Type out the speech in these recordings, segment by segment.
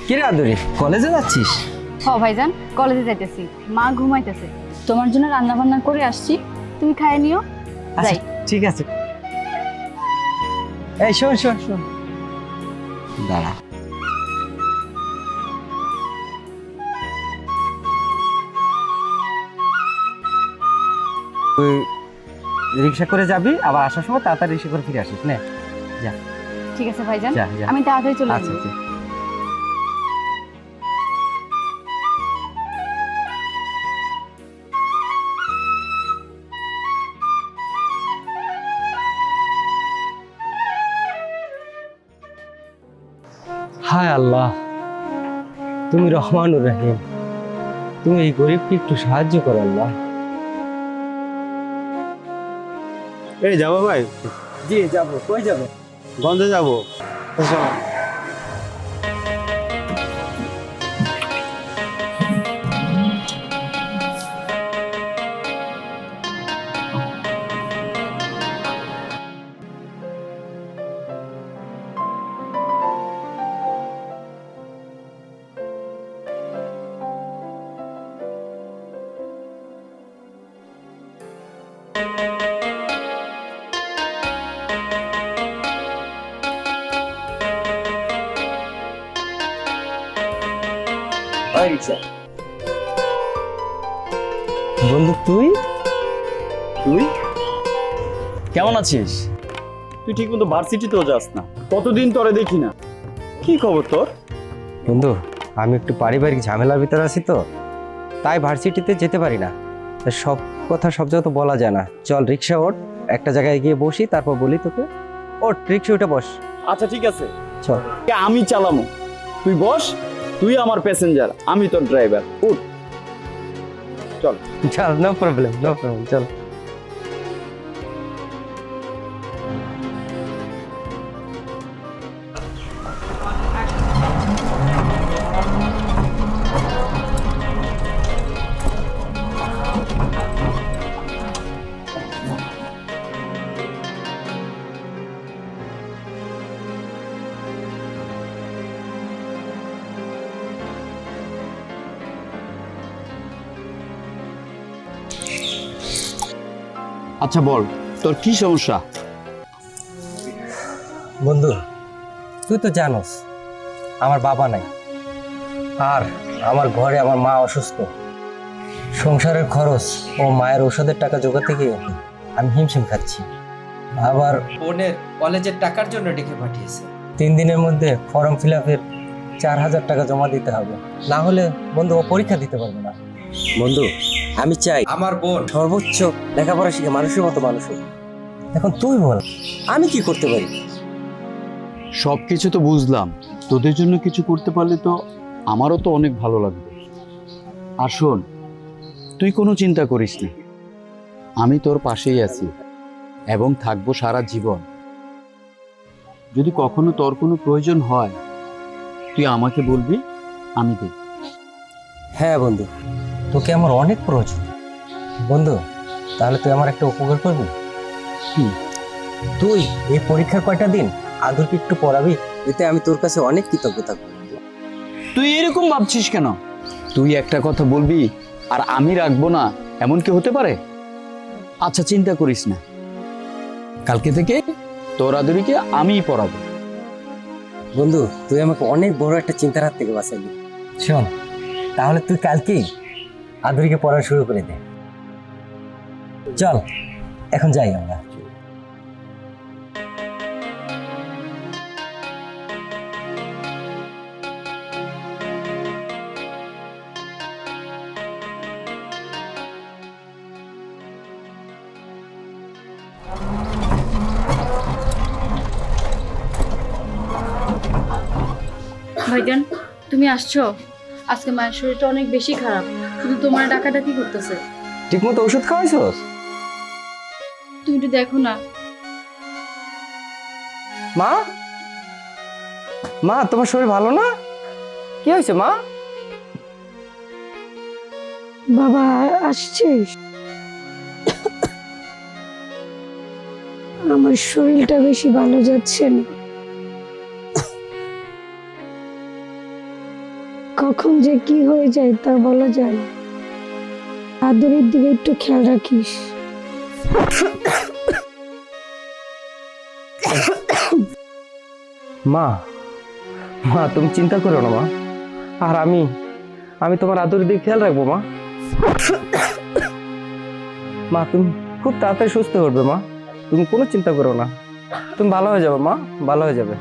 কি রে আদুরি, কলেজে যাচ্ছিস? হ ভাইজান, কলেজে যাইতেছি। মা ঘুমাইতেছে, তোমার জন্য রান্না বান্না করে আসছি, তুমি খাইয়ে নিও। যাই। ঠিক আছে। এই শোন শোন শোন, দাঁড়া। তুই রিক্সা করে যাবি, আবার আসার সময় তাড়াতাড়ি রিক্সা করে ফিরে আসিস। নে যা। ঠিক আছে ভাইজান, যা, যা। আমি তাড়াতাড়ি চলে আচ্ছা আসবো। আচ্ছা। হায় আল্লাহ, তুমি রহমানুর রহিম, তুমি এই গরিবকে একটু সাহায্য করো আল্লাহ। এই যাবো ভাই, জি যাবো। কই যাবো? গঞ্জে যাবো। বন্ধু তুই তুই কেমন আছিস? তুই ঠিক মতো ভার্সিটিতেও যাস না, কতদিন তোরে দেখি না। কি খবর তোর? বন্ধু, আমি একটু পারিবারিক ঝামেলার ভিতরে আছি তো, তাই ভার্সিটিতে যেতে পারি না। তা সব কথা সব জায়গায় তো বলা যায় না। চল রিক্সা ওঠ, একটা জায়গায় গিয়ে বসি, তারপর বলি তোকে। ওঠ, রিক্সা উঠে বস। আচ্ছা ঠিক আছে, চল। আমি চালামো, তুই বস। তুই আমার প্যাসেঞ্জার, আমি তোর ড্রাইভার। উঠ, চল। চল, নো প্রবলেম, নো প্রবলেম, চল। আচ্ছা বল, তোর কি সমস্যা? বন্ধু, তুই তো জানোস আমার বাবা নাই, আর আমার ঘরে আমার মা অসুস্থ। সংসারের খরচ ও মায়ের ওষুধের টাকা জোগাতে গিয়ে আমি হিমশিম খাচ্ছি। আবার বোনের কলেজের টাকার জন্য ডেকে পাঠিয়েছে। 3 দিনের মধ্যে ফর্ম ফিল আপের 4,000 টাকা জমা দিতে হবে, না হলে বন্ধু ও পরীক্ষা দিতে পারবে না। বন্ধু, আমি চাই আমার বোন সর্বোচ্চ লেখাপড়া শিখে মানুষের মতো মানুষ হোক। এখন তুই বল, আমি কি করতে পারি? সবকিছু তো বুঝলাম, তোদের জন্য কিছু করতে পারলে তো আমারও তো অনেক ভালো লাগবে। আর শোন, তুই কোনো চিন্তা করিস না, আমি তোর পাশেই আছি এবং থাকবো সারা জীবন। যদি কখনো তোর কোনো প্রয়োজন হয়, তুই আমাকে বলবি, আমি দেব। হ্যাঁ বন্ধু, তোকে আমার অনেক প্রয়োজন। বন্ধু, তাহলে তুই আমার একটা উপকার করবি? কি? তুই এই পরীক্ষার কয়টা দিন আদুরকে একটু পড়াবি, এতে আমি তোর কাছে অনেক কৃতজ্ঞ থাকবো। তুই এরকম ভাবছিস কেন? তুই একটা কথা বলবি আর আমি রাখবো না, এমন কি হতে পারে? আচ্ছা চিন্তা করিস না, কালকে থেকে তোর আদুরিকে আমিই পড়াবো। বন্ধু, তুই আমাকে অনেক বড় একটা চিন্তার হাত থেকে বাঁচাইলি। শোন, তাহলে তুই কালকেই আদুরিকে পড়া শুরু করে দে। চল এখন যাই আমরা। ভাইজান, তুমি আসছো? আজকে মায়ের শরীরটা অনেক বেশি খারাপ, শুধু তোমার ডাকাডাকি করতেছে। ঠিক মতো ওষুধ খাওয়াইছস? তুমি একটু দেখো না। মা, মা তোমার শরীর ভালো না? কি হয়েছে মা? বাবা আসছিস? আমার শরীরটা বেশি ভালো যাচ্ছে না। কখন যে কি হয়ে যায় তা বলা যায় না। আদরের দিকে একটু খেয়াল রাখিস। মা, মা তুমি চিন্তা করো না মা। আর আমি আমি তোমার আদরের দিকে খেয়াল রাখবো মা। মা তুমি খুব তাড়াতাড়ি সুস্থ হবে মা, তুমি কোনো চিন্তা করো না, তুমি ভালো হয়ে যাবে মা, ভালো হয়ে যাবে।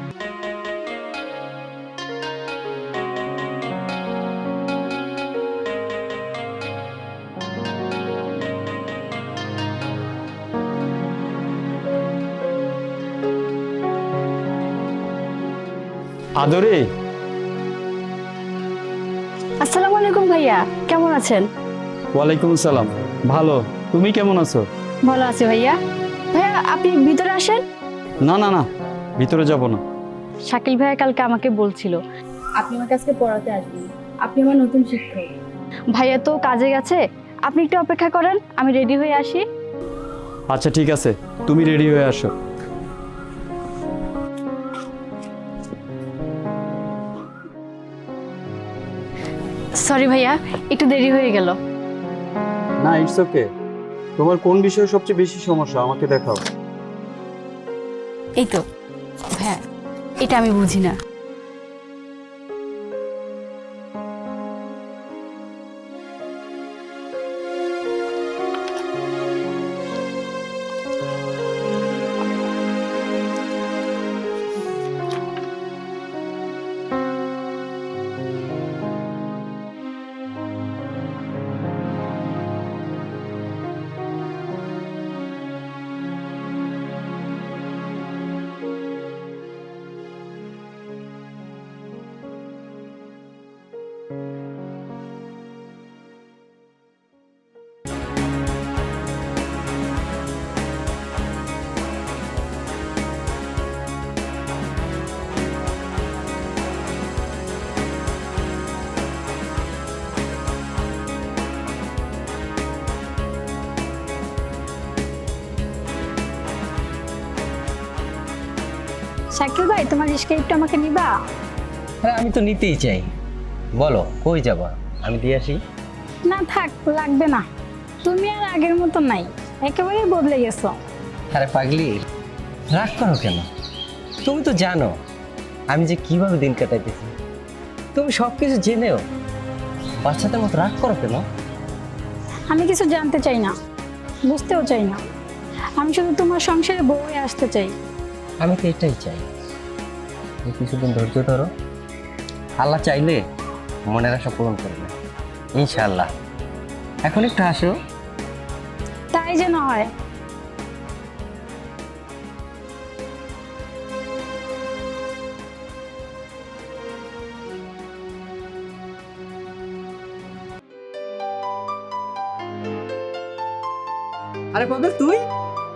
আদরে, আসসালামু আলাইকুম ভাইয়া, কেমন আছেন? ওয়ালাইকুম আসসালাম। ভালো, তুমি কেমন আছো? ভালো আছি ভাইয়া। ভাইয়া আপনি ভিতরে আসেন। না না না, ভিতরে যাব না। শাকিল ভাইয়া কালকে আমাকে বলছিল আপনি আমার কাছে পড়াতে আসবেন, আপনি আমার নতুন শিক্ষক। ভাইয়া তো কাজে গেছে, আপনি একটু অপেক্ষা করেন, আমি রেডি হয়ে আসি। আচ্ছা ঠিক আছে, তুমি রেডি হয়ে আসো। সরি ভাইয়া, একটু দেরি হয়ে গেল। না, ইটস ওকে। তোমার কোন বিষয়ে সবচেয়ে বেশি সমস্যা আমাকে দেখাও। এই তো ভাইয়া, এটা আমি বুঝি না। শাকিল ভাই, তোমার রিস্কা একটু আমাকে নিবা? হ্যাঁ আমি তো নিতেই চাই, বলো কই যাবা, আমি দিয়ে আসি। না থাক, লাগবে না। তুমি আর আগের মতো নাই, একেবারেই বদলে গেছো। আরে পাগলি, রাগ করো কেন? তুমি তো জানো আমি যে কিভাবে দিন কাটাইতেছি, তুমি সব কিছু জেনেও বাচ্চাদের মতো রাগ করো কেন? আমি কিছু জানতে চাই না, বুঝতেও চাই না। আমি শুধু তোমার সংসারে বউ হয়ে আসতে চাই। আমি তো এটাই চাই, তুমি কিছুদিন ধৈর্য ধরো, আল্লাহ চাইলে মনের আশা পূরণ করবে ইনশাআল্লাহ। এখন একটু হাসো। তাই যেন হয়। আরে পাগল তুই?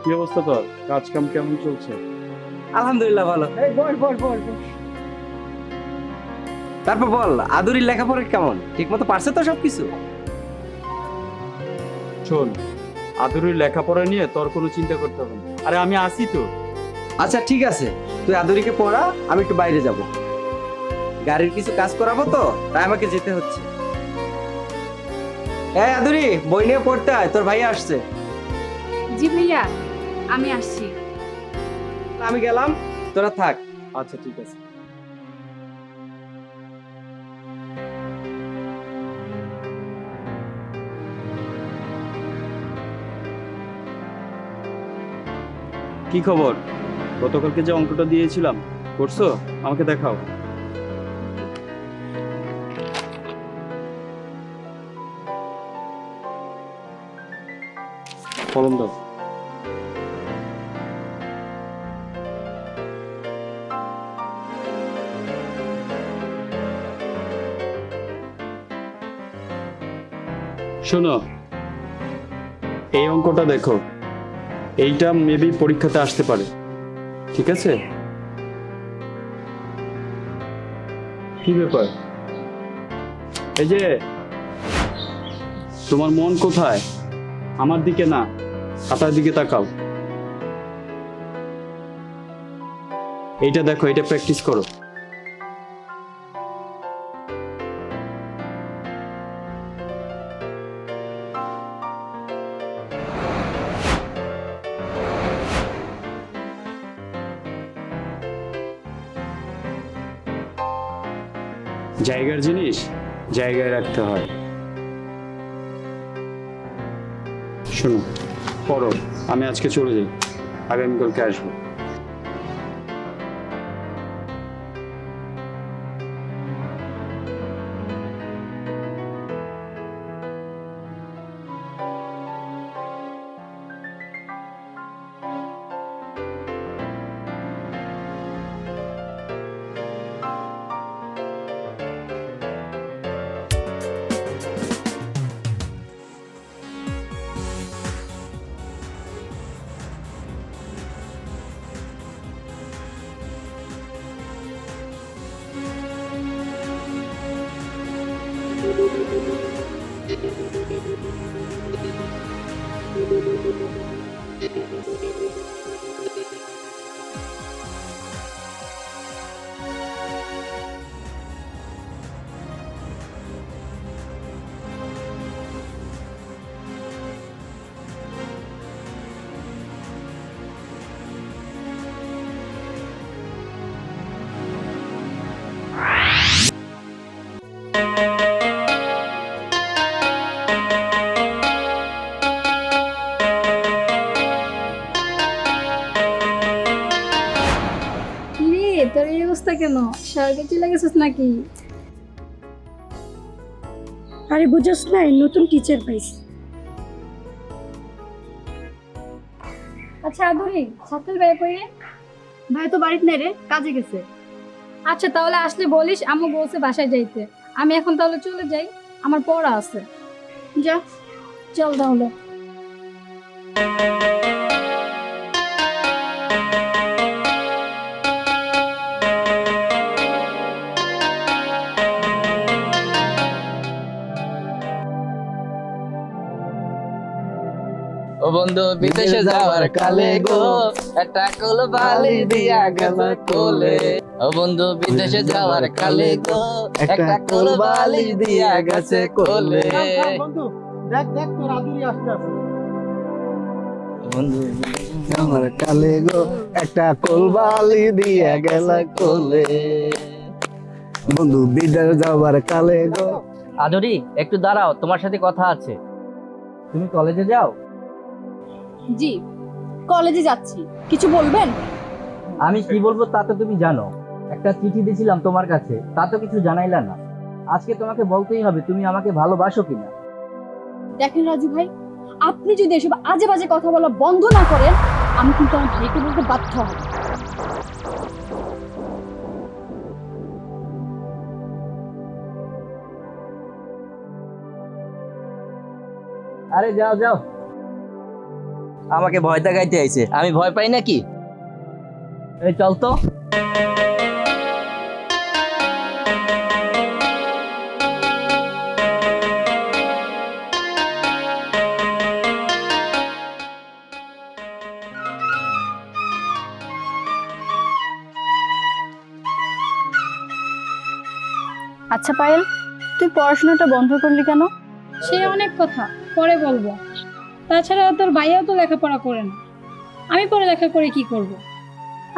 কি অবস্থা তোর? কাজ কাম কেমন চলছে? আলহামদুলিল্লাহ ভালো। এই বল বল বল বল। তারপর বল, আদুরির লেখাপড়া কেমন, ঠিক মতো পারছে তো সবকিছু? শোন, আদুরির লেখাপড়া নিয়ে তোর কোনো চিন্তা করতে হবে না। আরে আমি আসি তো। আচ্ছা ঠিক আছে, তুই আদুরিকে পড়া, আমি একটু বাইরে যাব, গাড়ির কিছু কাজ করাবো তো, তাই আমাকে যেতে হচ্ছে। এই আদুরি, বই নিয়ে পড়তে আয়, তোর ভাই আসছে। জি ভাইয়া, আমি আসছি। আমি গেলাম, তোরা থাক। আচ্ছা ঠিক আছে। কি খবর? গতকালকে যে অঙ্কটা দিয়েছিলাম করছো? আমাকে দেখাও। কলম দাও। শোনো, এই অঙ্কটা দেখো, এইটা মেবি পরীক্ষাতে আসতে পারে, ঠিক আছে? কি ব্যাপার? এই যে তোমার মন কোথায়? আমার দিকে না, খাতার দিকে তাকাও। এইটা দেখো, এটা প্র্যাকটিস করো। জায়গার জিনিস জায়গায় রাখতে হয়। শোনো, পড়ো, আমি আজকে চলে যাই, আগামীকালকে আসবো। কিরে তোর এই অবস্থা কেন? স্বর্গে চলে গেছিস নাকি? আরে বুঝছ না, নতুন টিচার পাইছি। আচ্ছা আদুরি, সাথের ভাই কই রে? ভাই তো বাড়িতে নেই রে, কাজে গেছে। আচ্ছা তাহলে আসলে বলিস, আম্মু বলছে বাসায় যাইতে। আমি এখন তাহলে চলে যাই, আমার পড়া আছে। যা। চল তাহলে। ও বন্ধু বিদেশে যাওয়ার কালে গো একটা কোল বালি দিয়া গেল কোলে। ও বন্ধু বিদেশে যাওয়ার কালে গো একটা কোল বালি দিয়া গেছে কোলে। বন্ধু আমার কালে গো একটা কোলবালি দিয়ে গেল কোলে। বন্ধু বিদেশ যাবার কালে গো। আদরি একটু দাঁড়াও, তোমার সাথে কথা আছে। তুমি কলেজে যাও? জি, কলেজে যাচ্ছি। কিছু বলবেন? আমি কি বলবো তা তো তুমি জানো। একটা চিঠি দিয়েছিলাম তোমার কাছে, তা তো কিছু জানাইলা না। আজকে তোমাকে বলতেই হবে তুমি আমাকে ভালোবাসো কিনা। দেখেন রাজু ভাই, আপনি যদি এসব আজে বাজে কথা বলা বন্ধ না করেন, আমি কিন্তু আমার ভাইকে বলতে বাধ্য হব। আরে যাও যাও, আমাকে ভয় দেখাইতে আইছে। আমি ভয় পাই নাকি? এই চল তো। আচ্ছা পায়েল, তুই পড়াশোনাটা বন্ধ করলি কেন? সে অনেক কথা, পরে বলবো। তাছাড়া তোর ভাইয়াও তো লেখাপড়া করে না, আমি পড়ালেখা করে কি করব?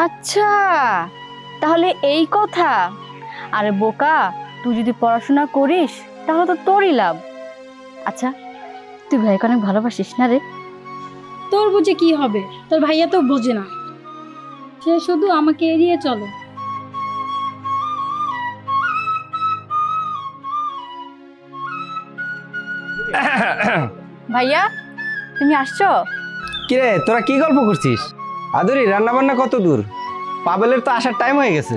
আচ্ছা, তাহলে এই কথা। আরে বোকা, তুই যদি পড়াশোনা করিস তাহলে তো তোরই লাভ। আচ্ছা, তুই ভাইকে অনেক ভালোবাসিস না রে? তোর বুঝে কি হবে? তোর ভাইয়া তো বোঝে না, সে শুধু আমাকে এড়িয়ে চলে। ভাইয়া, তুমি আসছো? কিরে, তোরা কি গল্প করছিস? আদুরি, রান্না বান্না কত দূর? পাবেলের তো আসার টাইম হয়ে গেছে।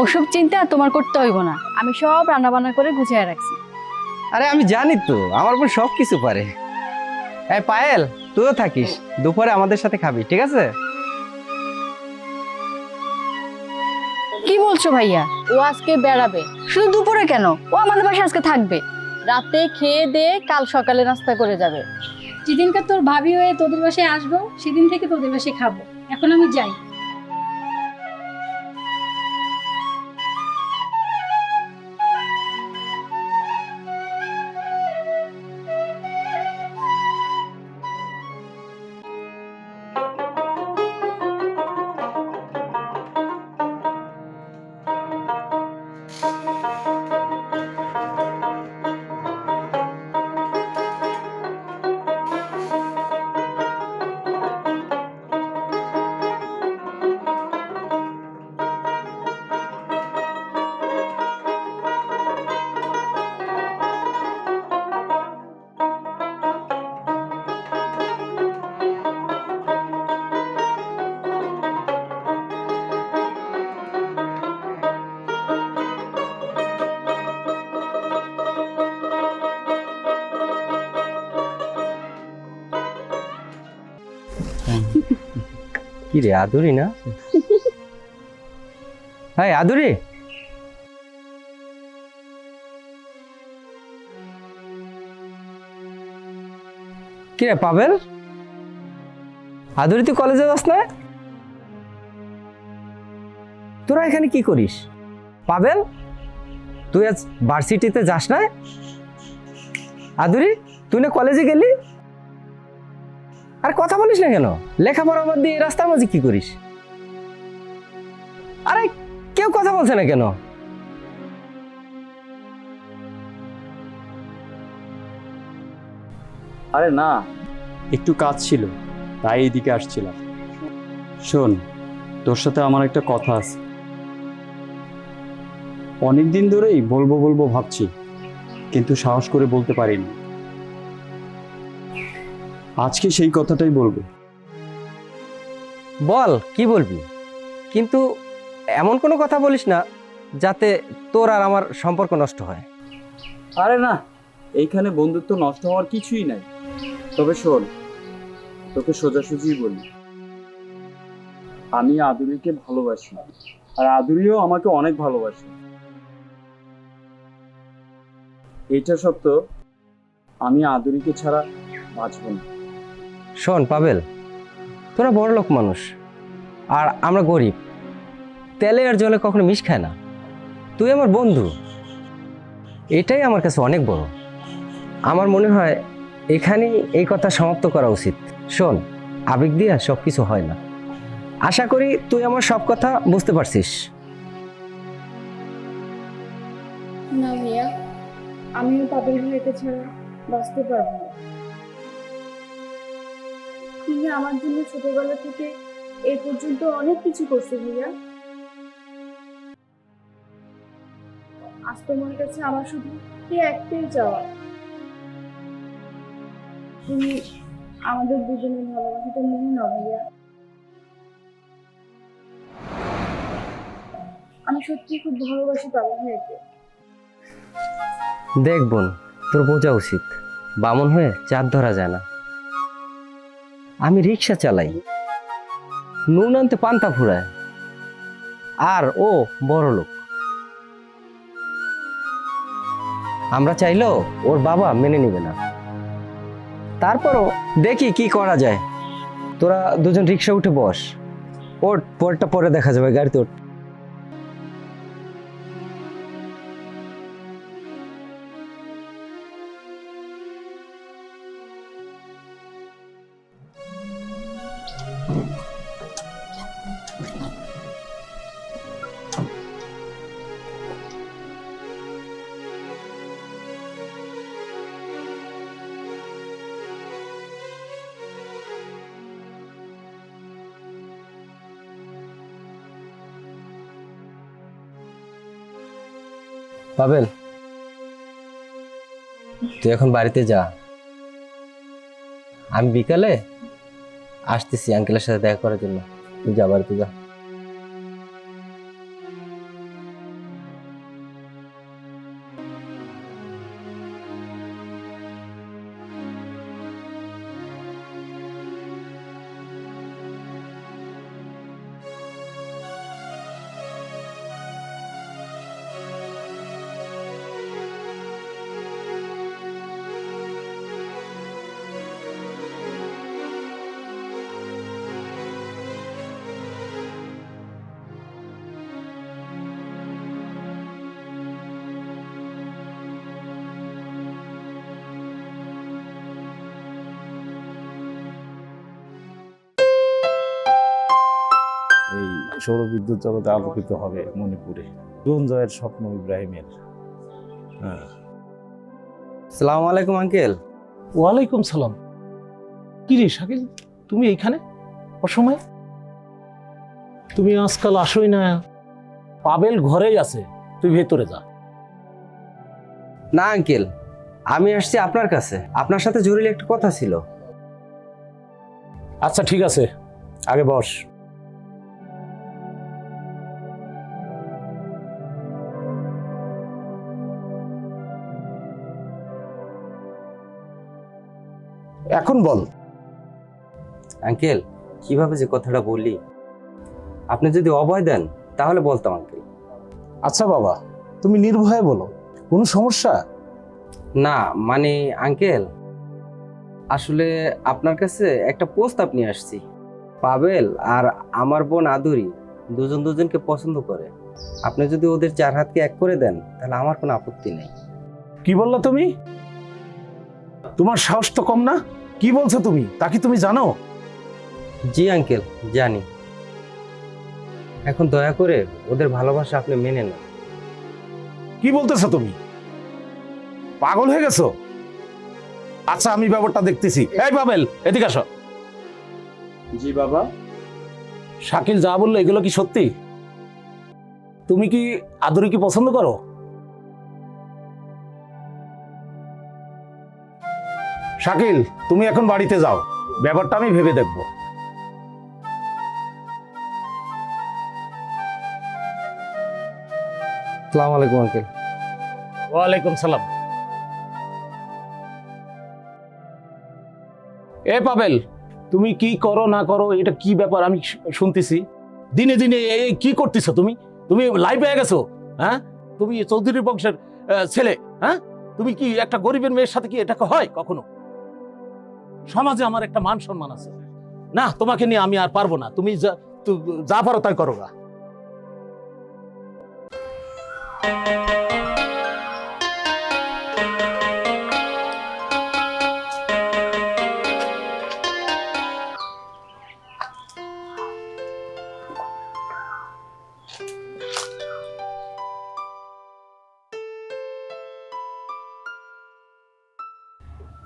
ওসব চিন্তা তোমার করতে হইব না, আমি সব রান্না বান্না করে গুছিয়ে রাখছি। আরে আমি জানি তো, আমার বোন সব কিছু পারে। এই পায়েল, তুইও থাকিস, দুপুরে আমাদের সাথে খাবি, ঠিক আছে? কি বলছো ভাইয়া? ও আজকে বেড়াবে? শুধু দুপুরে কেন, ও আমাদের বাসায় আজকে থাকবে। রাতে খেয়ে দে কাল সকালে নাস্তা করে যাবে। যেদিনকার তোর ভাবি হয়ে তোদের বাসায় আসবো, সেদিন থেকে তোদের বাসায় খাবো। এখন আমি যাই। কি রে, আদুরি না? হ্যাঁ আদুরি, কি রে পাবেল, আদুরি তুই কলেজে যাস না? তোরা এখানে কি করিস? পাবেল, তুই আজ ভার্সিটিতে যাস না? আদুরি, তুই না কলেজে গেলি? আর কথা বলিস না কেন? লেখাপড়া বাদ দিয়ে রাস্তার মাঝে কি করিস? আরে কেউ কথা বলছে না কেন? আরে না, একটু কাজ ছিল তাই এইদিকে আসছিলাম। শোন, তোর সাথে আমার একটা কথা আছে। অনেক দিন ধরেই বলবো বলবো ভাবছি, কিন্তু সাহস করে বলতে পারিনি। আজকে সেই কথাটাই বলবো। বল কি বলবি, কিন্তু এমন কোনো কথা বলিস না যাতে তোর আর আমার সম্পর্ক নষ্ট হয়। আরে না, এইখানে বন্ধুত্ব নষ্ট হওয়ার কিছুই নাই। তবে শোন, তোকে সোজাসুজি বলি, আমি আদুরিকে ভালোবাসি, আর আদুরিও আমাকে অনেক ভালোবাসে। এইটা সত্য, আমি আদুরিকে ছাড়া বাঁচব না। শোন পাবেল, তোরা বড় লোক মানুষ আর আমরা গরিব, তেলে আর জলে কখনো মিশ খায় না। তুই আমার বন্ধু, এটাই আমার কাছে অনেক বড়। আমার মনে হয় এখানেই এই কথা সমাপ্ত করা উচিত। শোন, আবেগ দিয়ে সব কিছু হয় না। আশা করি তুই আমার সব কথা বুঝতে পারছিস। না মিয়া, আমিও পাবেল ভাইকে ছাড়া বাঁচতে পারবো না। তুমি আমার জন্য ছোটবেলা থেকে এই পর্যন্ত অনেক কিছু করছো ভাইয়া। আজ তোমার কাছে আমার শুধু এই একটাই চাওয়া, তুমি আমাদের দুজনের ভালোবাসাটা মেনে নাও ভাইয়া। আমি সত্যি খুব ভালোবাসি পাবেল ভাইকে। দেখ বোন, তোর বোঝা উচিত, বামন হয়ে চাঁদ ধরা যায় না। আমি রিক্সা চালাই, নুন আনতে পান্তা ফুরায়, আর ও বড় লোক। আমরা চাইলেও ওর বাবা মেনে নিবে না। তারপরও দেখি কি করা যায়। তোরা দুজন রিক্সা উঠে বস, ওর পরটা পরে দেখা যাবে, গাড়িতে ওঠ। পাবেল, তুই এখন বাড়িতে যা, আমি বিকালে আসতেছি আঙ্কেলের সাথে দেখা করার জন্য। তুই যা, বাড়িতে যা। এই সৌরবিদ্যুৎ জগতে আলোকিত হবে মণিপুরে। জীবন জয়ের স্বপ্ন ইব্রাহিমের। হ্যাঁ। আসসালামু আলাইকুম আঙ্কেল। ওয়ালাইকুম সালাম। কি রে শাকিল, তুমি এইখানে অসময়ে? তুমি আজকাল আসোই না। পাবেল ঘরেই আছে, তুই ভেতরে যা। না আঙ্কেল, আমি আসছি আপনার কাছে, আপনার সাথে জরুরি একটা কথা ছিল। আচ্ছা ঠিক আছে, আগে বস। এখন বল। আঙ্কেল, কিভাবে যে কথাটা বলি, আপনি যদি অভয় দেন তাহলে বলতাম আঙ্কেল। আচ্ছা বাবা, তুমি নির্ভয়ে বলো, কোনো সমস্যা? না মানে আঙ্কেল, আসলে আপনার কাছে একটা প্রস্তাব নিয়ে আসছি। পাবেল আর আমার বোন আদুরি দুজন দুজনকে পছন্দ করে। আপনি যদি ওদের 4 হাতকে এক করে দেন তাহলে আমার কোনো আপত্তি নেই। কি বললা তুমি? তোমার সাহস তো কম না? কি বলছো তুমি? তা কি তুমি জানো? জি আঙ্কেল, জানি। এখন দয়া করে ওদের ভালোবাসা আপনি মেনে নেন। কি বলতেছো তুমি? পাগল হয়ে গেছো? আচ্ছা, আমি ব্যাপারটা দেখতেছি। এই পাবেল, এদিকে আসো। জি বাবা। শাকিল যা বললো এগুলো কি সত্যি? তুমি কি আদুরি কি পছন্দ করো? শাকিল, তুমি এখন বাড়িতে যাও, ব্যাপারটা আমি ভেবে দেখব। আসসালামু আলাইকুম আঙ্কেল। ওয়ালাইকুম সালাম। এ পাবেল, তুমি কি করো না করো, এটা কি ব্যাপার আমি শুনতেছি? দিনে দিনে এই কি করতেছো তুমি? তুমি লাইভ হয়ে গেছো, হ্যাঁ? তুমি চৌধুরী বংশের ছেলে, হ্যাঁ? তুমি কি একটা গরিবের মেয়ের সাথে কি এটা হয় কখনো? সমাজে আমার একটা মান সম্মান আছে। না, তোমাকে নিয়ে আমি আর পারবো না। তুমি যা পারো তাই করো না।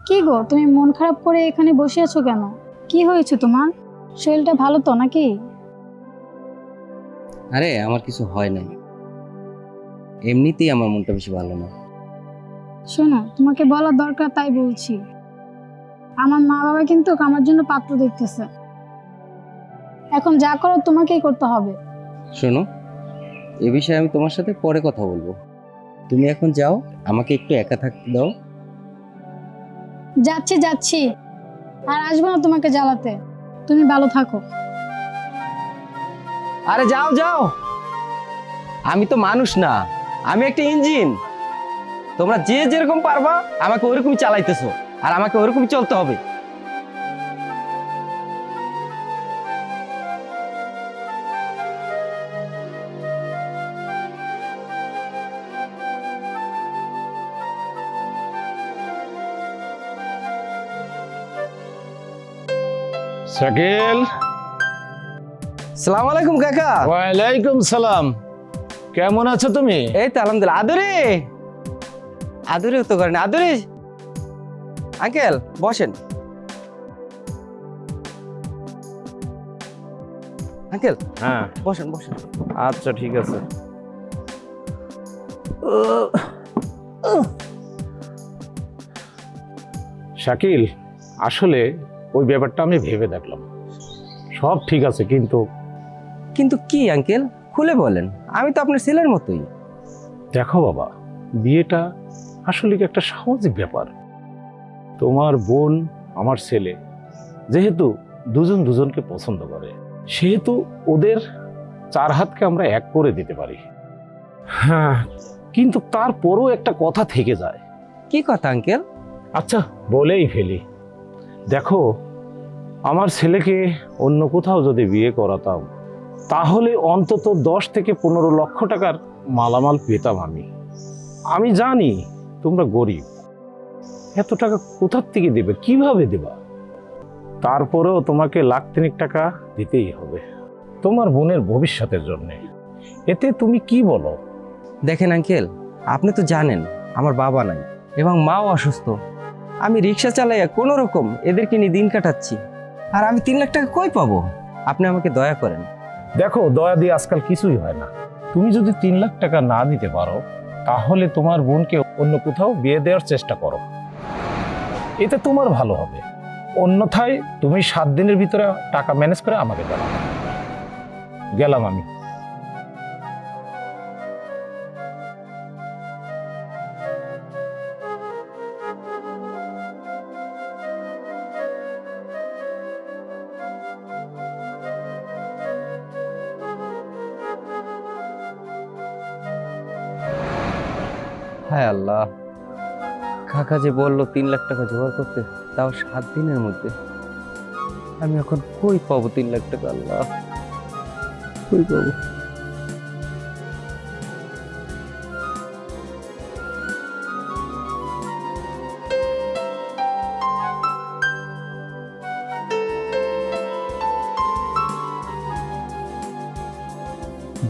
কি গো, তুমি মন খারাপ করে এখানে বসে আছো কেন? কি হয়েছে তোমার? শরীরটা ভালো তো নাকি? আরে আমার কিছু হয় নাই, এমনিতেই আমার মনটা বেশি ভালো না। শোনো, তোমাকে বলার দরকার তাই বলছি। আমার মা বাবা কিন্তু আমার জন্য পাত্র দেখতেছে। এখন যা করো তোমাকেই করতে হবে। শোনো, এ বিষয়ে আমি তোমার সাথে পরে কথা বলবো। তুমি এখন যাও, আমাকে একটু একা থাকতে দাও। যাচ্ছি যাচ্ছি, আর আসবো না তোমাকে জ্বালাতে। তুমি ভালো থাকো। আরে যাও যাও, আমি তো মানুষ না, আমি একটা ইঞ্জিন। তোমরা যে যেরকম পারবা আমাকে ওরকমই চালাইতেছো, আর আমাকে ওরকমই চলতে হবে। শাকিল। সালাম আলাইকুম কাকা। ওয়ালাইকুম সালাম। কেমন আছো তুমি? এই তো আলহামদুলিল্লাহ। আদুরি, আদুরিও তো করেন। আদুরি আঙ্কেল বসেন। আঙ্কেল হ্যাঁ, বসেন বসেন। আচ্ছা ঠিক আছে। শাকিল, আসলে ওই ব্যাপারটা আমি ভেবে দেখলাম, সব ঠিক আছে, কিন্তু কিন্তু কি আঙ্কেল, খুলে বলেন, আমি তো আপনার ছেলের মতোই। দেখো বাবা, বিয়েটা আসলে কি একটা সামাজিক ব্যাপার। তোমার বোন আমার ছেলে যেহেতু দুজন দুজনকে পছন্দ করে, সেহেতু ওদের 4 হাতকে আমরা এক করে দিতে পারি। হ্যাঁ, কিন্তু তারপরও একটা কথা থেকে যায়। কি কথা আঙ্কেল? আচ্ছা, বলেই ফেলি। দেখো, আমার ছেলেকে অন্য কোথাও যদি বিয়ে করাতাম তাহলে অন্তত 10 থেকে 15 লক্ষ টাকার মালামাল পেতাম আমি। আমি জানি তোমরা গরিব, এত টাকা কোথার থেকে দেবে, কিভাবে দেবা? তারপরেও তোমাকে 1,03,000 টাকা দিতেই হবে তোমার বোনের ভবিষ্যতের জন্য। এতে তুমি কি বলো? দেখেন আঙ্কেল, আপনি তো জানেন আমার বাবা নাই এবং মাও অসুস্থ। আমি রিক্সা চালাইয়া কোনো রকম এদেরকে নিয়ে দিন কাটাচ্ছি, আর আমি 3 লাখ টাকা কই পাবো? আপনি আমাকে দয়া করেন। দেখো, দয়া দিয়ে আজকাল কিছুই হয় না। তুমি যদি 3 লাখ টাকা না দিতে পারো তাহলে তোমার বোনকে অন্য কোথাও বিয়ে দেওয়ার চেষ্টা করো, এতে তোমার ভালো হবে। অন্যথায় তুমি 7 দিনের ভিতরে টাকা ম্যানেজ করে আমাকে জানাও। গেলাম আমি। হায় আল্লাহ, কাকা যে বললো 3 লাখ টাকা জোগাড় করতে, তাও 7 দিনের মধ্যে। আমি এখন কই পাবো 3 লাখ টাকা? আল্লাহ, কই পাবো?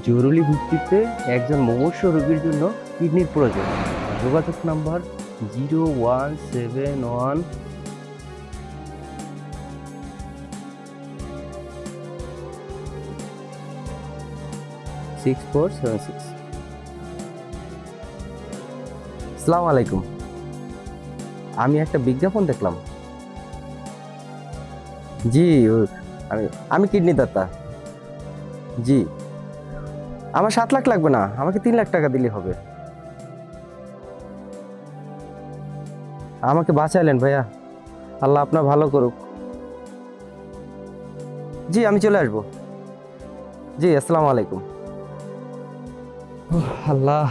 জরুরি ভিত্তিতে একজন মুমূর্ষু রোগীর জন্য কিডনির প্রয়োজন। যোগাযোগ নাম্বার 0171 6476। আসসালামু আলাইকুম, আমি একটা বিজ্ঞাপন দেখলাম। জি, আমি কিডনি দাতা। জি, আমার 7 লাখ লাগবে না, আমাকে 3 লাখ টাকা দিলে হবে। আমাকে বাঁচাইলেন ভাইয়া, আল্লাহ আপনার ভালো করুক। জি, আমি চলে আসবো। জি, আসসালামু আলাইকুম। আল্লাহ,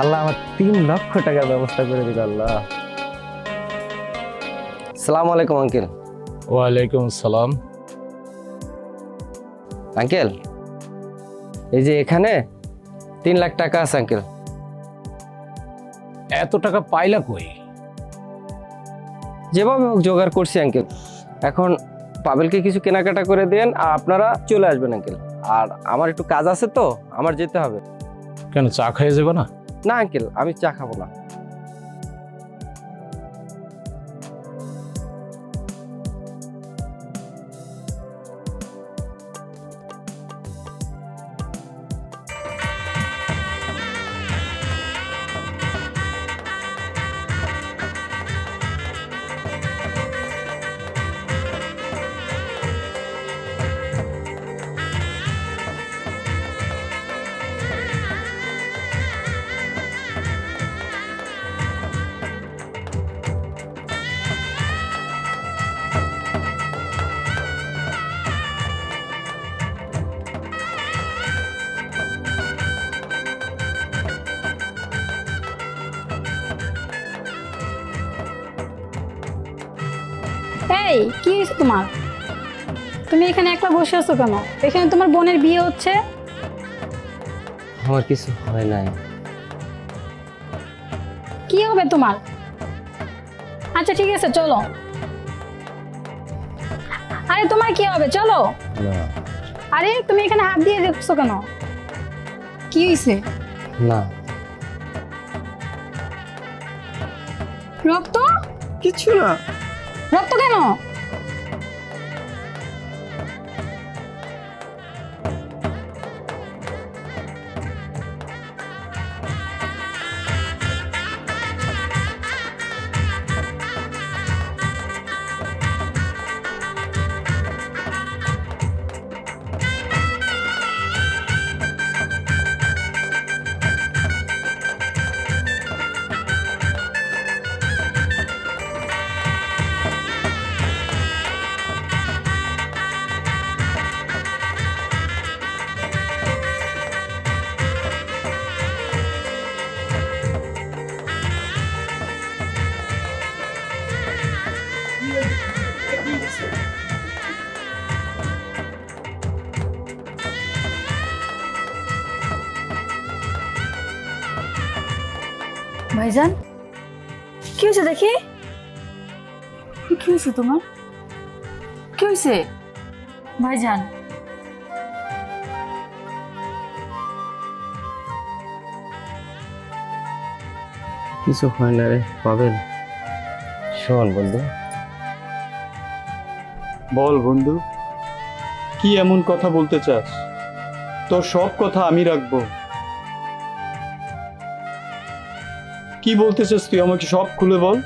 আল্লাহ আমার 3 লক্ষ টাকার ব্যবস্থা করে দিল। আল্লাহ, আসসালামু আলাইকুম আঙ্কেল। ওয়ালাইকুম সালাম। আঙ্কেল, এই যে এখানে 3 লাখ টাকা আছে আঙ্কেল। এত টাকা পাইলা কই? যেভাবে হোক জোগাড় করছি আঙ্কেল। এখন পাবেলকে কিছু কেনাকাটা করে দেন আর আপনারা চলে আসবেন আঙ্কেল। আর আমার একটু কাজ আছে তো, আমার যেতে হবে। কেন, চা খাইয়ে যাবে না? না আঙ্কেল, আমি চা খাবো না। এই কি হয়েছে তোমার? তুমি এখানে একলা বসে আছো কেন? এখানে তোমার বোনের বিয়ে হচ্ছে। আমার কিছু হয় নাই। কি হবে তোমার? আচ্ছা ঠিক আছে, চলো। আরে তোমার কি হবে? চলো। না আরে তুমি এখানে হাত দিয়ে দেখছো কেন? কি হয়েছে? না, রক্ত? কিছু না। রক্ত কেন? ভাইজান, কি হয়েছে দেখি? কি হয়েছে তোমার? কি হয়েছে ভাইজান? কিছু হয় না রে পাবেল। শোন বন্ধু, বল বন্ধু, কি এমন কথা বলতে চাস? তোর সব কথা আমি রাখবো। কি বলতে চাস তুই? আমাকে সব খুলে বল।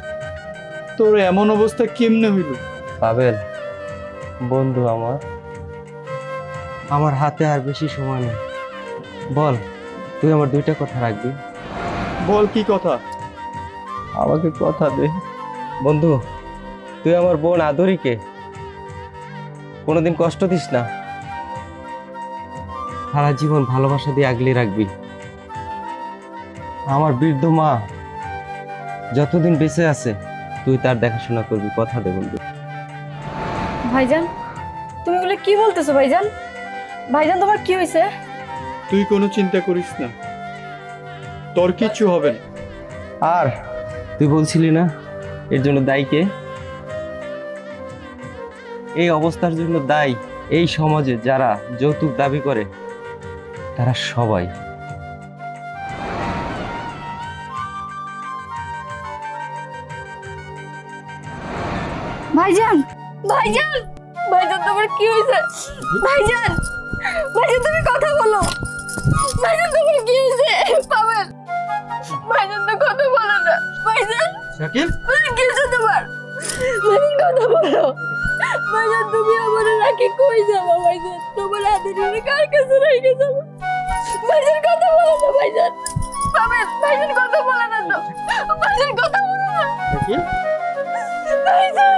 তোর এমন অবস্থা কেমনে হইল? পাবেল বন্ধু আমার হাতে আর বেশি সময় নেই। বল, তুই আমার 2টা কথা রাখবি। বল কি কথা? আমাকে কথা দে বন্ধু, তুই আমার বোন আদরিকে কোনোদিন কষ্ট দিস না। সারা জীবন ভালোবাসা দিয়ে আগলে রাখবি। আমার বৃদ্ধ মা যতদিন বেঁচে আছে তুই তার দেখাশোনা করবি, কথা দে বন্ধু। ভাইজান, তুমি এগুলো কি বলতেছো ভাইজান? ভাইজান, তোমার কি হয়েছে? তুই কোনো চিন্তা করিস না, তোর কিচ্ছু হবে না। আর তুই বলছিলি না এর জন্য দায়ী কে? এই অবস্থার জন্য দায়ী এই সমাজে যারা যৌতুক দাবি করে, তারা সবাই। ভাইজান, ভাইজান, ভাইজান, তোমার কি হয়েছে? ভাইজান, ভাইজান, তুমি কথা বলো। ভাইজান, তোমার কি হয়েছে? পাবেন, ভাইজান তো কথা বলো না। ভাইজান, শাকিল, ভাইজান, কি হয়েছে তোমার? ভাইজান, কথা বলো। ভাইজান, তুমি আমার রাখি কই যাবো? ভাইজান, তোমার হাতে নিয়ে কার কাছে রেখে যাবো? ভাইজান, কথা বলো না। ভাইজান, পাবেন, ভাইজান, কথা বলো না তো। ভাইজান, কথা বলো না। শাকিল, ভাইজান।